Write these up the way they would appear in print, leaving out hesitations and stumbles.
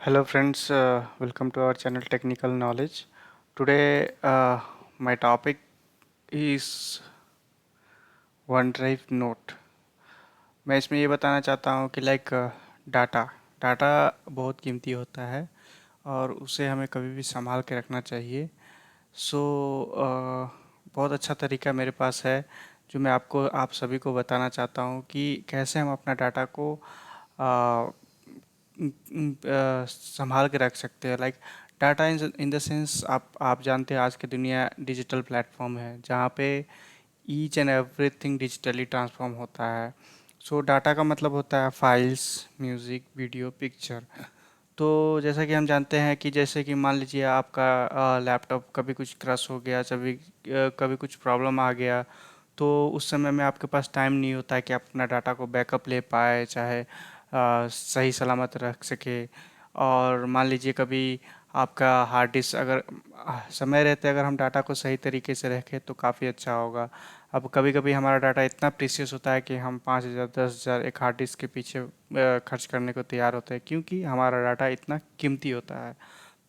Hello friends, welcome to our channel Technical Knowledge. Today my topic is OneDrive Note. मैं इसमें ये बताना चाहता हूँ कि डाटा डाटा बहुत कीमती होता है और उसे हमें कभी भी संभाल के रखना चाहिए। सो बहुत अच्छा तरीका मेरे पास है जो मैं आपको आप सभी को बताना चाहता हूँ कि कैसे हम अपना डाटा को संभाल के रख सकते हैं। डाटा इन द सेंस आप जानते हैं आज की दुनिया डिजिटल प्लेटफॉर्म है जहाँ पे each and everything digitally transform होता है। सो डाटा का मतलब होता है फाइल्स, म्यूज़िक, वीडियो, पिक्चर। तो जैसा कि हम जानते हैं कि जैसे कि मान लीजिए आपका लैपटॉप कभी कुछ क्रश हो गया, कभी कुछ प्रॉब्लम आ गया, तो उस समय में आपके पास टाइम नहीं होता है कि आप अपना डाटा को बैकअप ले पाए, चाहे सही सलामत रख सके। और मान लीजिए कभी आपका हार्ड डिस्क अगर समय रहते अगर हम डाटा को सही तरीके से रखें तो काफ़ी अच्छा होगा। अब कभी कभी हमारा डाटा इतना प्रीशियस होता है कि हम 5,000 10,000 एक हार्ड डिस्क के पीछे खर्च करने को तैयार होते हैं क्योंकि हमारा डाटा इतना कीमती होता है।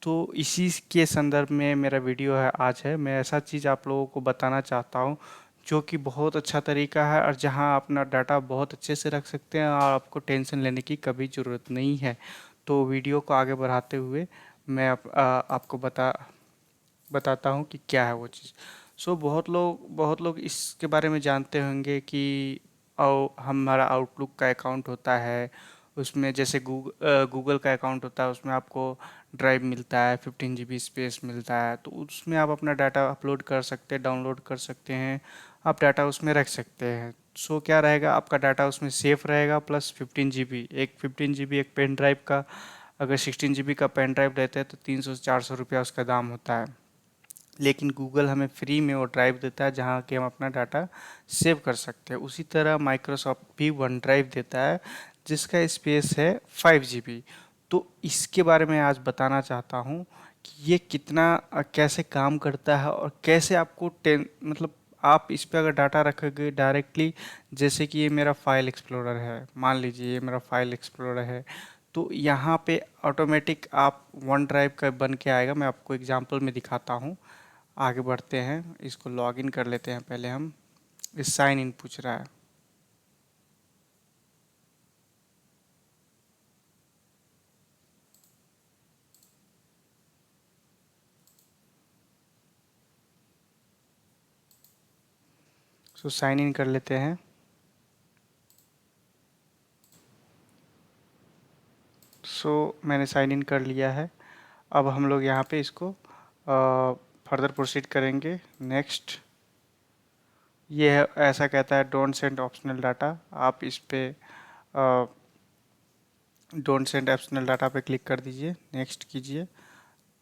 तो इसी के संदर्भ में मेरा वीडियो है आज है। मैं ऐसा चीज़ आप लोगों को बताना चाहता हूँ जो कि बहुत अच्छा तरीका है और जहाँ आप अपना डाटा बहुत अच्छे से रख सकते हैं और आपको टेंशन लेने की कभी ज़रूरत नहीं है। तो वीडियो को आगे बढ़ाते हुए मैं आपको बताता हूँ कि क्या है वो चीज़। सो बहुत लोग इसके बारे में जानते होंगे कि हमारा आउटलुक का अकाउंट होता है। उसमें जैसे गूगल का अकाउंट होता है, उसमें आपको ड्राइव मिलता है, 15 GB स्पेस मिलता है, तो उसमें आप अपना डाटा अपलोड कर सकते हैं, डाउनलोड कर सकते हैं, आप डाटा उसमें रख सकते हैं। सो क्या रहेगा, आपका डाटा उसमें सेफ रहेगा प्लस 15 GB, एक 15 GB एक पेन ड्राइव का। अगर 16 GB का पेन ड्राइव लेते हैं तो 300 से 400 रुपया उसका दाम होता है। लेकिन गूगल हमें फ्री में वो ड्राइव देता है जहाँ कि हम अपना डाटा सेव कर सकते हैं। उसी तरह माइक्रोसॉफ्ट भी वन ड्राइव देता है जिसका स्पेस है 5 GB। तो इसके बारे में आज बताना चाहता हूँ कि ये कितना कैसे काम करता है और कैसे आपको टेन मतलब आप इस पे अगर डाटा रखोगे डायरेक्टली। जैसे कि ये मेरा फाइल एक्सप्लोरर है, मान लीजिए ये मेरा फाइल एक्सप्लोरर है, तो यहाँ पे ऑटोमेटिक आप वन ड्राइव का बन के आएगा। मैं आपको एग्जांपल में दिखाता हूँ। आगे बढ़ते हैं, इसको लॉगिन कर लेते हैं पहले हम। इस साइन इन पूछ रहा है। सो साइन इन कर लेते हैं। सो मैंने साइन इन कर लिया है। अब हम लोग यहाँ पे इसको फर्दर प्रोसीड करेंगे। नेक्स्ट, ये है ऐसा कहता है डोंट सेंड ऑप्शनल डाटा। आप इस पे डोंट सेंड ऑप्शनल डाटा पे क्लिक कर दीजिए, नेक्स्ट कीजिए।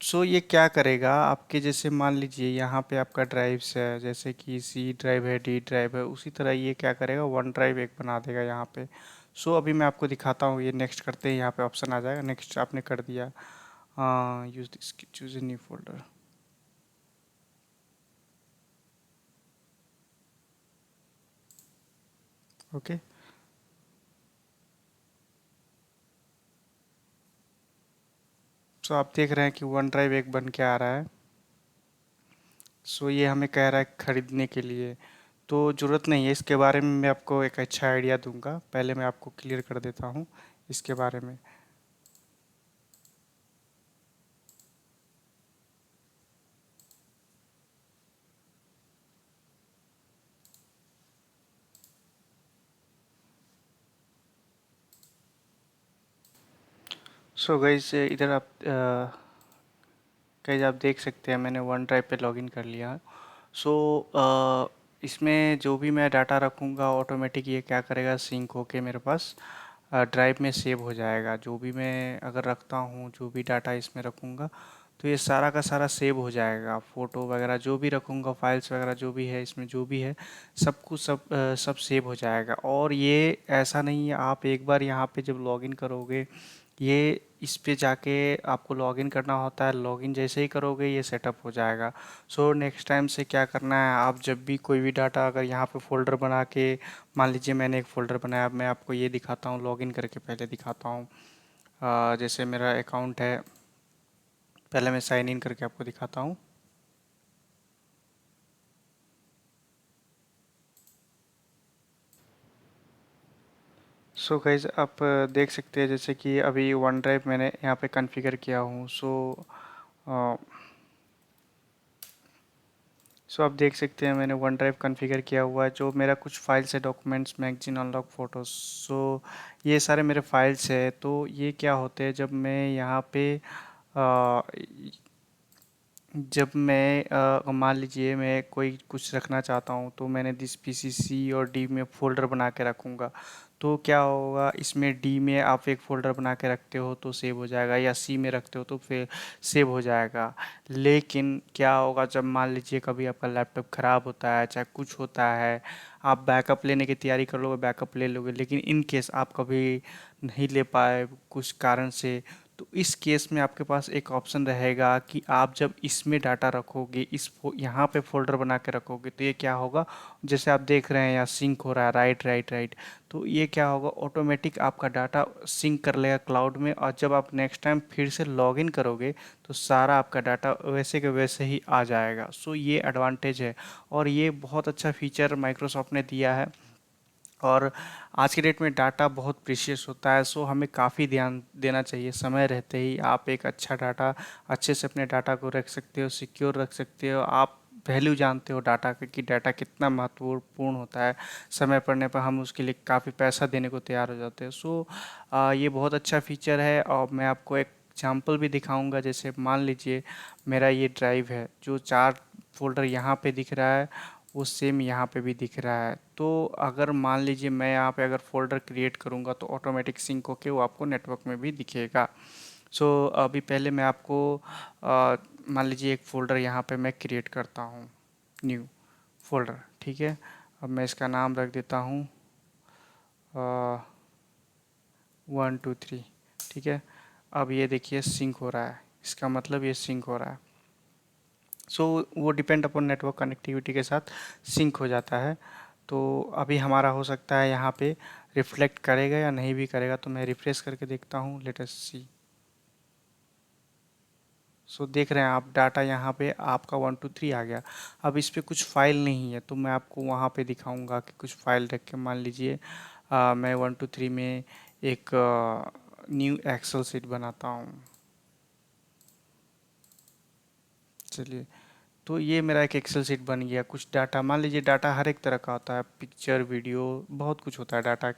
सो ये क्या करेगा, आपके जैसे मान लीजिए यहाँ पे आपका ड्राइव्स है, जैसे कि सी ड्राइव है, डी ड्राइव है, उसी तरह ये क्या करेगा, वन ड्राइव एक बना देगा यहाँ पे। सो अभी मैं आपको दिखाता हूँ। ये नेक्स्ट करते हैं, यहाँ पे ऑप्शन आ जाएगा, नेक्स्ट आपने कर दिया। हाँ, use this, choose a new folder. Okay. So आप देख रहे हैं कि वन ड्राइव एक बन के आ रहा है। सो ये हमें कह रहा है खरीदने के लिए, तो ज़रूरत नहीं है। इसके बारे में मैं आपको एक अच्छा आइडिया दूंगा, पहले मैं आपको क्लियर कर देता हूँ इसके बारे में। सो गाइस, इधर आप गाइस आप देख सकते हैं मैंने वन ड्राइव पे लॉगिन कर लिया। सो इसमें जो भी मैं डाटा रखूँगा ऑटोमेटिक ये क्या करेगा, सिंक होके मेरे पास ड्राइव में सेव हो जाएगा। जो भी मैं अगर रखता हूँ, जो भी डाटा इसमें रखूँगा, तो ये सारा का सारा सेव हो जाएगा। फ़ोटो वगैरह जो भी रखूँगा, फाइल्स वगैरह जो भी है इसमें, जो भी है सब कुछ सब सेव हो जाएगा। और ये ऐसा नहीं है, आप एक बार यहाँ पे जब लॉगिन करोगे, ये इस पे जाके आपको लॉगिन करना होता है। लॉगिन जैसे ही करोगे ये सेटअप हो जाएगा। सो नेक्स्ट टाइम से क्या करना है, आप जब भी कोई भी डाटा अगर यहाँ पे फ़ोल्डर बना के, मान लीजिए मैंने एक फ़ोल्डर बनाया, मैं आपको ये दिखाता हूँ, लॉगिन करके पहले दिखाता हूँ। जैसे मेरा अकाउंट है, पहले मैं साइन इन करके आपको दिखाता हूँ। सो गाइज आप देख सकते हैं जैसे कि अभी वन ड्राइव मैंने यहाँ पे कॉन्फ़िगर किया हूँ। सो आप देख सकते हैं मैंने वन ड्राइव कॉन्फ़िगर किया हुआ है, जो मेरा कुछ फाइल्स है, डॉक्यूमेंट्स, मैगजीन, अनलॉक, फ़ोटोज़। ये सारे मेरे फाइल्स है। तो ये क्या होते हैं, अ, जब मैं मान लीजिए मैं कोई कुछ रखना चाहता हूँ, तो मैंने दिस पीसी सी और डी में फ़ोल्डर बना के रखूँगा। तो क्या होगा, इसमें डी में आप एक फ़ोल्डर बना के रखते हो तो सेव हो जाएगा, या सी में रखते हो तो फिर सेव हो जाएगा। लेकिन क्या होगा, जब मान लीजिए कभी आपका लैपटॉप ख़राब होता है, चाहे कुछ होता है, आप बैकअप लेने की तैयारी कर लोगे, बैकअप ले लोगे, लेकिन इन केस आप कभी नहीं ले पाए कुछ कारण से, तो इस केस में आपके पास एक ऑप्शन रहेगा कि आप जब इसमें डाटा रखोगे, यहाँ पे फोल्डर बना के रखोगे, तो ये क्या होगा, जैसे आप देख रहे हैं यहाँ सिंक हो रहा है, राइट राइट राइट। तो ये क्या होगा, ऑटोमेटिक आपका डाटा सिंक कर लेगा क्लाउड में, और जब आप नेक्स्ट टाइम फिर से लॉगिन करोगे तो सारा आपका डाटा वैसे के वैसे ही आ जाएगा। ये एडवांटेज है, और ये बहुत अच्छा फीचर माइक्रोसॉफ्ट ने दिया है। और आज की डेट में डाटा बहुत प्रीशियस होता है, हमें काफ़ी ध्यान देना चाहिए। समय रहते ही आप एक अच्छा डाटा, अच्छे से अपने डाटा को रख सकते हो, सिक्योर रख सकते हो। आप वैल्यू जानते हो डाटा का, कि डाटा कितना महत्वपूर्ण होता है। समय पड़ने पर हम उसके लिए काफ़ी पैसा देने को तैयार हो जाते हैं। ये बहुत अच्छा फीचर है, और मैं आपको एक एग्जाम्पल भी दिखाऊंगा। जैसे मान लीजिए मेरा ये ड्राइव है, जो 4 फोल्डर यहाँ पे दिख रहा है, वो सेम यहाँ पे भी दिख रहा है। तो अगर मान लीजिए मैं यहाँ पे अगर फोल्डर क्रिएट करूँगा, तो ऑटोमेटिक सिंक होके वो आपको नेटवर्क में भी दिखेगा। अभी पहले मैं आपको मान लीजिए एक फ़ोल्डर यहाँ पे मैं क्रिएट करता हूँ, न्यू फोल्डर, ठीक है। अब मैं इसका नाम रख देता हूँ 1 2 3, ठीक है। अब ये देखिए सिंक हो रहा है, इसका मतलब ये सिंक हो रहा है। वो डिपेंड अपॉन नेटवर्क कनेक्टिविटी के साथ सिंक हो जाता है। तो अभी हमारा हो सकता है यहाँ पे रिफ्लेक्ट करेगा या नहीं भी करेगा, तो मैं रिफ्रेश करके देखता हूँ, लेट अस सी। देख रहे हैं आप, डाटा यहाँ पे आपका 1 2 3 आ गया। अब इस पे कुछ फाइल नहीं है, तो मैं आपको वहाँ पे दिखाऊंगा कि कुछ फाइल रख के, मान लीजिए मैं 1 2 3 में एक न्यू एक्सेल शीट बनाता हूँ। चलिए, तो ये मेरा एक एक्सेल शीट बन गया। कुछ डाटा, मान लीजिए डाटा हर एक तरह का होता है, पिक्चर, वीडियो, बहुत कुछ होता है डाटा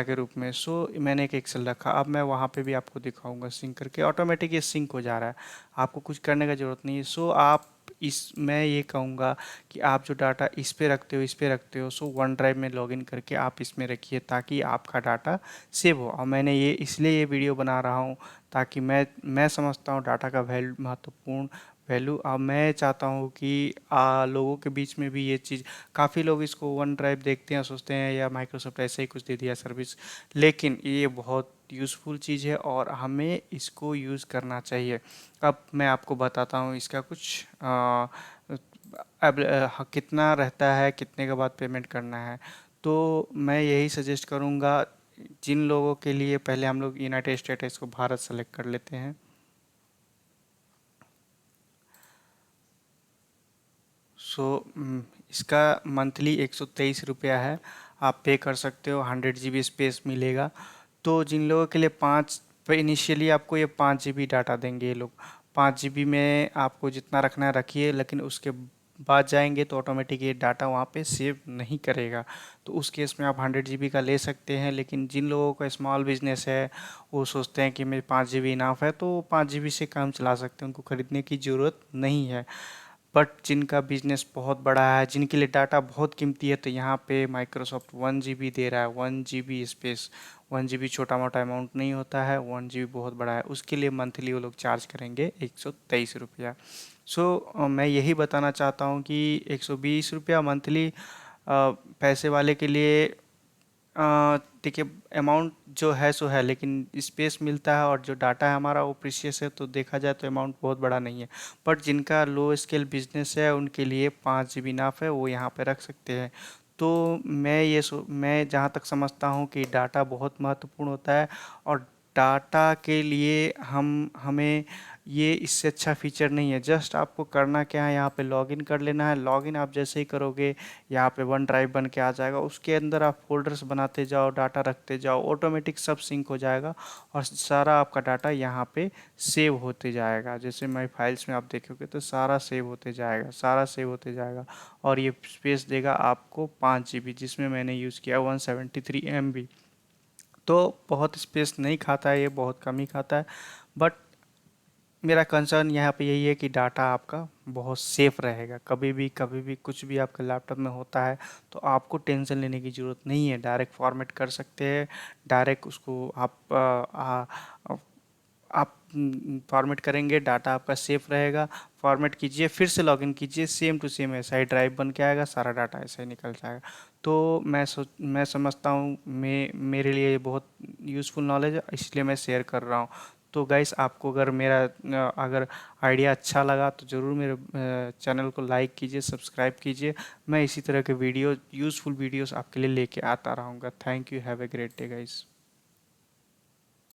के रूप में। मैंने एक एक्सेल रखा। अब मैं वहाँ पे भी आपको दिखाऊंगा सिंक करके, ऑटोमेटिक ये सिंक हो जा रहा है, आपको कुछ करने का ज़रूरत नहीं है। आप इस मैं ये कहूँगा कि आप जो डाटा इस पे रखते हो, वन ड्राइव में लॉगिन करके आप इसमें रखिए, ताकि आपका डाटा सेव हो। और मैंने ये इसलिए ये वीडियो बना रहा हूँ, ताकि मैं समझता हूँ डाटा का वैल्यू महत्वपूर्ण वैल्यू। अब मैं चाहता हूँ कि लोगों के बीच में भी ये चीज़, काफ़ी लोग इसको वन ड्राइव देखते हैं, सोचते हैं या माइक्रोसॉफ्ट ऐसे ही कुछ दे दिया सर्विस, लेकिन ये बहुत यूज़फुल चीज़ है और हमें इसको यूज़ करना चाहिए। अब मैं आपको बताता हूँ इसका कुछ अब कितना रहता है, कितने के बाद पेमेंट करना है। तो मैं यही सजेस्ट करूँगा जिन लोगों के लिए, पहले हम लोग यूनाइटेड स्टेट है, इसको भारत सेलेक्ट कर लेते हैं। सो इसका मंथली 123 रुपया है, आप पे कर सकते हो, 100 GB स्पेस मिलेगा। तो जिन लोगों के लिए पाँच पे, इनिशियली आपको ये 5 GB डाटा देंगे ये लोग। 5 GB में आपको जितना रखना है रखिए, लेकिन उसके बाद जाएंगे तो ऑटोमेटिक ये डाटा वहाँ पे सेव नहीं करेगा। तो उस केस में आप 100 GB का ले सकते हैं। लेकिन जिन लोगों का स्मॉल बिजनेस है, वो सोचते हैं कि मेरे 5 GB इनाफ है, तो 5 GB से कम चला सकते हैं, उनको ख़रीदने की ज़रूरत नहीं है। बट जिनका बिजनेस बहुत बड़ा है, जिनके लिए डाटा बहुत कीमती है, तो यहाँ पे माइक्रोसॉफ्ट 1 GB दे रहा है, 1 GB स्पेस। 1 GB छोटा मोटा अमाउंट नहीं होता है, 1 GB बहुत बड़ा है। उसके लिए मंथली वो लोग चार्ज करेंगे 123 रुपया। मैं यही बताना चाहता हूँ कि 120 रुपया मंथली पैसे वाले के लिए, देखिए अमाउंट जो है सो है, लेकिन स्पेस मिलता है, और जो डाटा है हमारा वो प्रीशियस है, तो देखा जाए तो अमाउंट बहुत बड़ा नहीं है। बट जिनका लो स्केल बिजनेस है, उनके लिए 5 GB नाफ है, वो यहाँ पे रख सकते हैं। तो मैं जहाँ तक समझता हूँ कि डाटा बहुत महत्वपूर्ण होता है, और डाटा के लिए हमें ये इससे अच्छा फीचर नहीं है। जस्ट आपको करना क्या है, यहाँ पे लॉगिन कर लेना है। लॉगिन आप जैसे ही करोगे यहाँ पे वन ड्राइव बन के आ जाएगा, उसके अंदर आप फोल्डर्स बनाते जाओ, डाटा रखते जाओ, ऑटोमेटिक सब सिंक हो जाएगा और सारा आपका डाटा यहाँ पे सेव होते जाएगा। जैसे माई फाइल्स में आप देखोगे तो सारा सेव होते जाएगा, सारा सेव होते जाएगा। और ये स्पेस देगा आपको 5 GB, जिसमें मैंने यूज़ किया 173 MB। तो बहुत स्पेस नहीं खाता है ये, बहुत कम ही खाता है। बट मेरा कंसर्न यहाँ पे यही है कि डाटा आपका बहुत सेफ रहेगा। कभी भी कुछ भी आपके लैपटॉप में होता है तो आपको टेंशन लेने की ज़रूरत नहीं है। डायरेक्ट फॉर्मेट कर सकते हैं, डायरेक्ट उसको आप फॉर्मेट करेंगे, डाटा आपका सेफ रहेगा। फॉर्मेट कीजिए, फिर से लॉगिन कीजिए, सेम टू सेम ऐसा ही ड्राइव बन के आएगा, सारा डाटा ऐसा ही निकल जाएगा। तो मैं समझता हूँ, मेरे लिए ये बहुत यूज़फुल नॉलेज है, इसलिए मैं शेयर कर रहा हूँ। तो गाइस, आपको अगर मेरा अगर आइडिया अच्छा लगा तो ज़रूर मेरे चैनल को लाइक कीजिए, सब्सक्राइब कीजिए। मैं इसी तरह के वीडियो, यूज़फुल वीडियोस आपके लिए लेके आता रहूँगा। Thank you, have a great day guys.